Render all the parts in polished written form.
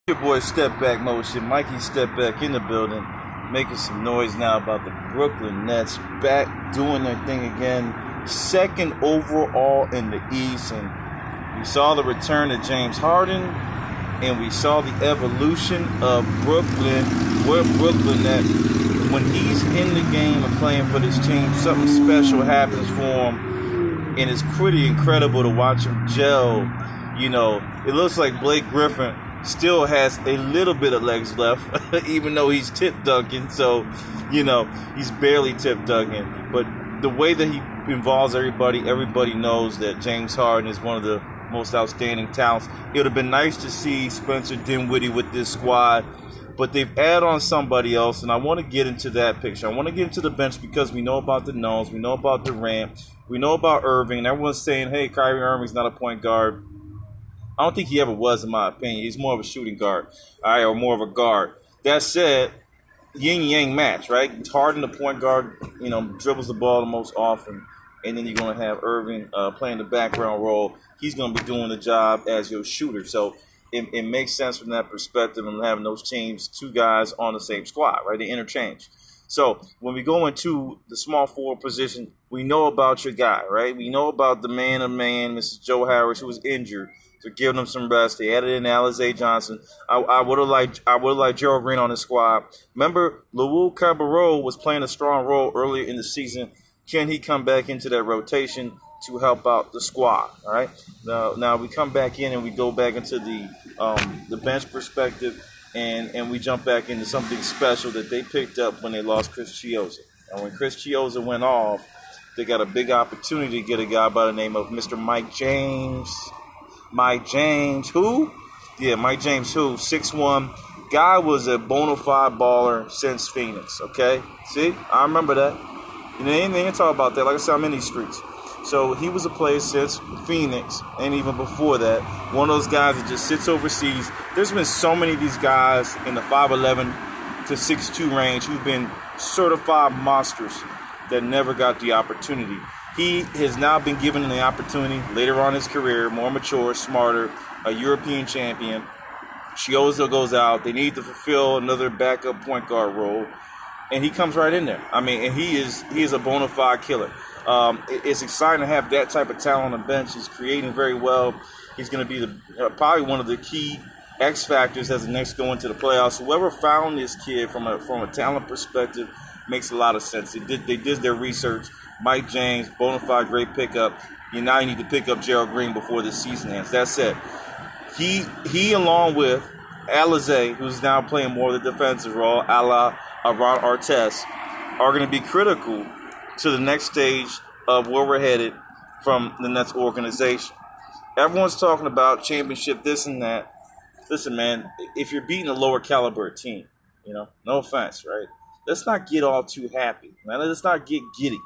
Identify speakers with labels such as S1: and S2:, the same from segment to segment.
S1: Your boy step back motion. Mikey step back in the building, making some noise now about the Brooklyn Nets back doing their thing again. Second overall in the East, and we saw the return of James Harden, and we saw the evolution of Brooklyn. Where Brooklyn at when he's in the game and playing for this team, something special happens for him, and it's pretty incredible to watch him gel. You know, it looks like Blake Griffin still has a little bit of legs left, even though he's tip dunking. So, you know, he's barely tip dunking. But the way that he involves everybody knows that James Harden is one of the most outstanding talents. It would have been nice to see Spencer Dinwiddie with this squad, but they've added on somebody else, and I want to get into that picture. I want to get into the bench because we know about the Gnomes, we know about Durant, we know about Irving, and everyone's saying, hey, Kyrie Irving's not a point guard. I don't think he ever was, in my opinion. He's more of a shooting guard, all right, or more of a guard. That said, yin-yang match, right? Harden, the point guard, you know, dribbles the ball the most often, and then you're going to have Irving playing the background role. He's going to be doing the job as your shooter. So it makes sense from that perspective and having those teams, two guys on the same squad, right? They interchange. So when we go into the small forward position, we know about your guy, right? We know about the man of man, Mrs. Joe Harris, who was injured. So giving him some rest. They added in Alizé Johnson. I would have liked Gerald Green on the squad. Remember, Lou Cabarro was playing a strong role earlier in the season. Can he come back into that rotation to help out the squad? All right. Now we come back in and we go back into the bench perspective, and we jump back into something special that they picked up when they lost Chris Chiozza. And when Chris Chiozza went off, they got a big opportunity to get a guy by the name of Mr. Mike James. Mike James, who? Yeah, Mike James, who? 6'1". Guy was a bona fide baller since Phoenix, okay? See? I remember that. You know, anything to talk about that. Like I said, I'm in these streets. So he was a player since Phoenix, and even before that, one of those guys that just sits overseas. There's been so many of these guys in the 5'11 to 6'2 range who've been certified monsters that never got the opportunity. He has now been given the opportunity later on in his career, more mature, smarter, a European champion. Chiozza goes out. They need to fulfill another backup point guard role, and he comes right in there. I mean, and he is a bona fide killer. It's exciting to have that type of talent on the bench. He's creating very well. He's going to be probably one of the key X factors as the Knicks go into the playoffs. Whoever found this kid from a talent perspective makes a lot of sense. They did their research. Mike James, bona fide great pickup. Now you need to pick up Gerald Green before the season ends. That's it. He along with Alizé, who's now playing more of the defensive role, a la Ron Artest, are going to be critical to the next stage of where we're headed from the Nets organization. Everyone's talking about championship, this and that. Listen, man, if you're beating a lower caliber team, you know, no offense, right? Let's not get all too happy, man. Let's not get giddy.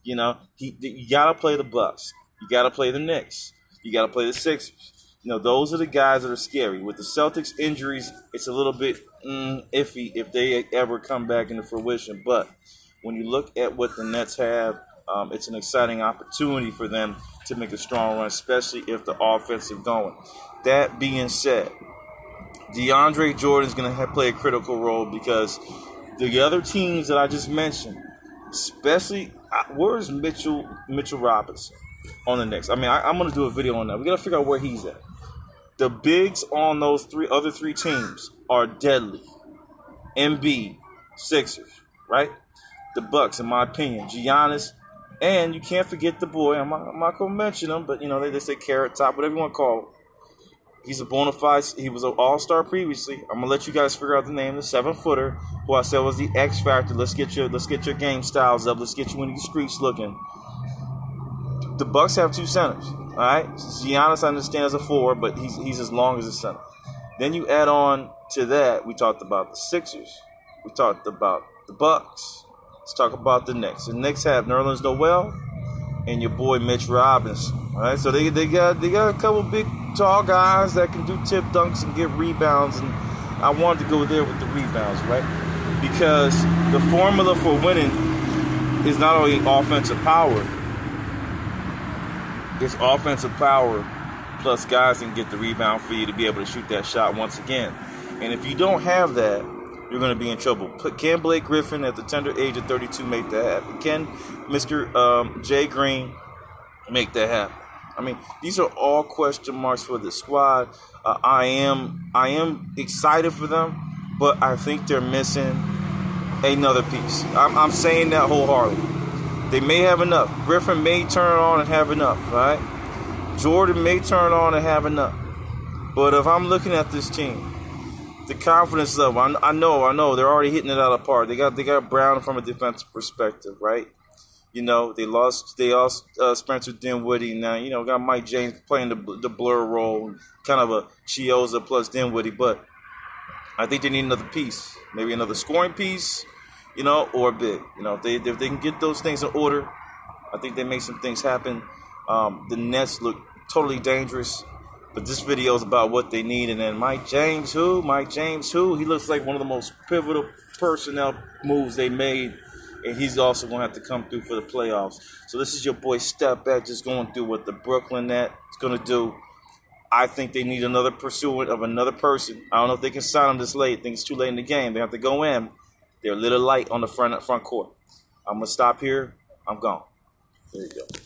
S1: You know, you got to play the Bucks. You got to play the Knicks. You got to play the Sixers. You know, those are the guys that are scary. With the Celtics injuries, it's a little bit iffy if they ever come back into fruition. But when you look at what the Nets have, it's an exciting opportunity for them to make a strong run, especially if the offense is going. That being said, DeAndre Jordan is going to play a critical role because the other teams that I just mentioned, especially, where's Mitchell Robinson on the Knicks? I mean, I'm going to do a video on that. We got to figure out where he's at. The bigs on those other three teams are deadly. Embiid, Sixers, right? The Bucks, in my opinion, Giannis, and you can't forget the boy. I'm not going to mention him, but, you know, they say Carrot Top, whatever you want to call him. He's a bona fide. He was an all-star previously. I'm gonna let you guys figure out the name. The 7-footer, who I said was the X factor. Let's get your game styles up. Let's get you in these streets looking. The Bucks have two centers. All right, Giannis, I understand, is a forward, but he's as long as a center. Then you add on to that. We talked about the Sixers. We talked about the Bucks. Let's talk about the Knicks. The Knicks have Nerlens Noel and your boy Mitch Robinson. All right, so they got a couple big tall guys that can do tip dunks and get rebounds, and I wanted to go there with the rebounds, right? Because the formula for winning is not only offensive power, it's offensive power plus guys can get the rebound for you to be able to shoot that shot once again. And if you don't have that, you're going to be in trouble. Can Blake Griffin, at the tender age of 32, make that happen? Can Mr. Jay Green make that happen? I mean, these are all question marks for the squad. I am excited for them, but I think they're missing another piece. I'm saying that wholeheartedly. They may have enough. Griffin may turn on and have enough, right? Jordan may turn on and have enough. But if I'm looking at this team, the confidence level, I know they're already hitting it out of the park. They got Brown from a defensive perspective, right? You know, they lost Spencer Dinwiddie. Now, you know, got Mike James playing the blur role, kind of a Chioza plus Dinwiddie. But I think they need another piece, maybe another scoring piece, you know, or a big. You know, if they can get those things in order, I think they make some things happen. The Nets look totally dangerous. But this video is about what they need. And then Mike James, who? He looks like one of the most pivotal personnel moves they made. And he's also going to have to come through for the playoffs. So this is your boy Step Back, just going through what the Brooklyn Nets is going to do. I think they need another pursuit of another person. I don't know if they can sign him this late. I think it's too late in the game. They have to go in. They're a little light on the front court. I'm going to stop here. I'm gone. There you go.